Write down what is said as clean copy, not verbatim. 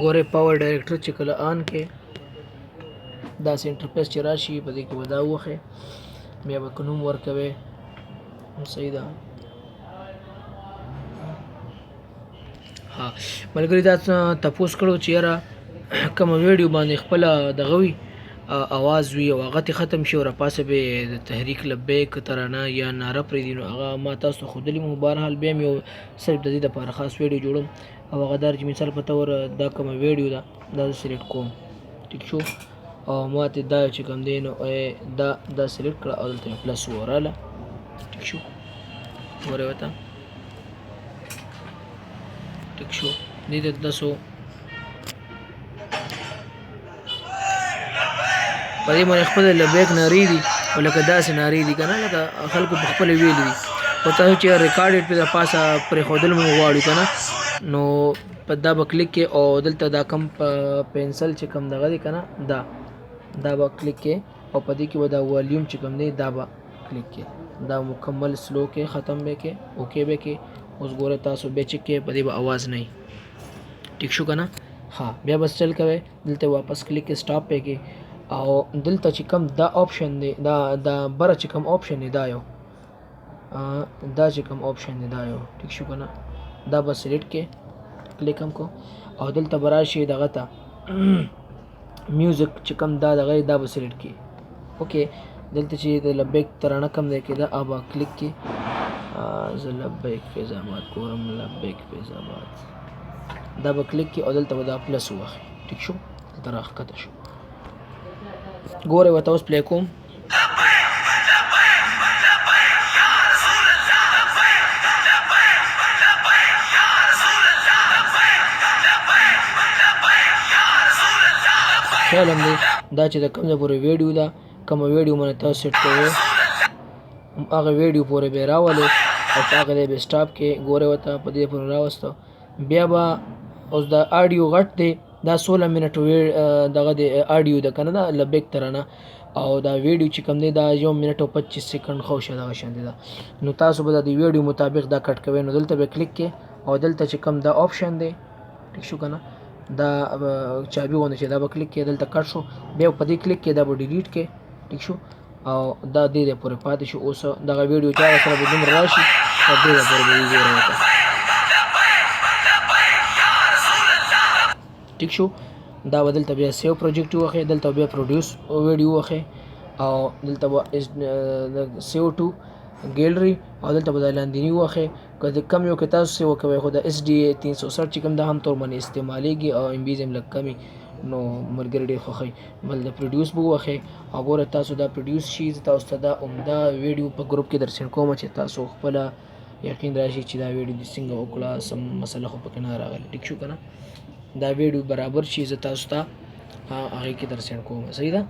ګوره پاور ډایرکټر چې کله آن کې داسې انټرفیس چې راشي په دې کې به دا وښیي بیا به که نوم ورکوې صحیح ده. ها ملګري دا تپوس کړو چې یاره کومه ویډیو باندې خپله دغه وي اواز وي او هغه ختم شي او راپاسه به د تحریک لبیک ترانه یا ناره پرېږدي نو هغه ما تاسو ته ښودلي مو. بهرحال بیا مې یو صرف د دې دپاره خاص ویډیو جوړم او هغه دار چې مثال په طور دا کومه ویډیو ده دا زه سلیکټ کوم ټیک شو او ماته دا چې کوم دی نو دا سلیکټ کړه او دلته مې پلس وراله ټیک شو ګورې ورته ټیک شو دې ته 10 په دې باندې خپل لبیک نارې دي او لکه داسې نارې دي که نه لکه خلکو په خپله ویلي دي او تاسو چې ریکارډډ پې د پاسه پرېښودل مو غواړو که نه نو په دا به کلیک کې او دلته دا کم پنسل چې کم دغه دی که نه دا به کلیک کې او په دې کې به دا والیوم چې کم دی دا به کلیک کې دا مکمل سلو کې ختم به کې اوکې به کې اوس ګوره تاسو بیا چک کې په دې به اواز نه وي ټیک شو که نه. ها بیا بس چل کوئ دلته واپس کلیک کې سټاپ پې کې او دلته چې کوم دا آپشن دی دا بره چې کوم آپشن دی دا یو دا چې کوم آپشن دی دا یو ټیک شو که نه دا به سلیکټ کې کلیک هم کو او دلته به راشي دغه ته میوزک چې کوم دا دغه دا به سلیکټ کې اوکې دلته چې د لبیک ترانه کم دی کې دا به کلیک کې زه لبیک فیض آباد ګورم لبیک فیض آباد دا به کلیک کې او دلته به دا پلس ووهئ ټیک شو دلته راښکته شو ګوره ورته اوس پلی کوم خیال هم دی دا چې د کوم ځای پورې ویډیو ده کومه ویډیو باندې تاسو سیټ کوئ هغه ویډیو پورې به یې راولئ او په هغه ځای به سټاپ کې ګوره ورته په دې پورې راوستو بیا به اوس دا آډیو غټ دی دا 16 منټ دغه د آډیو ده که نه دا لبیک ترانه او دا ویډیو چې کوم دی دا 1 منټ او 25 سیکنډ خو شه دغه شان دی دا نو تاسو به د دې ویډیو مطابق دا کټ کوئ نو دلته به کلیک کې او دلته چې کوم دا آپشن دی ټیک شو که نه دا چابي غوندې چې دا به کلیک کې دلته کټ شو بیا په دې کلیک کې دا به ډیلیټ کې ټیک شو او دا دې پورې پاتې شو اوس دغه ویډیو چا سره به دومره راشي او دې پورې به وګورئ ټیک شو دا به دلته بیا سیو پروجیکټ ووهئ دلته بیا پروډیوس ویډیو ووهئ او دلته به سیو ټو ګیلري او دلته به دا لاندیني ووهئ که د کم یو کې تاسو سیو کوئ خو د SDA 360 چې کوم دا هم طور باندې استعمالیږي او MBs هم لږ کمي نو ملګري ډېر خوښوي بل د پروډیوس به ووهئ او ګوره تاسو دا پروډیوس شي زه تاسو ته دا عمده ویډیو په ګروپ کې در سینډ کوم چې تاسو خپله یقین راشي چې دا ویډیو دې څنګه وکړه سم مسله خو پکې نه راغله ټیک شو که نه دا ویډیو برابر شي زه تاسو ته هغې کې در سینډ کوم صحیح ده.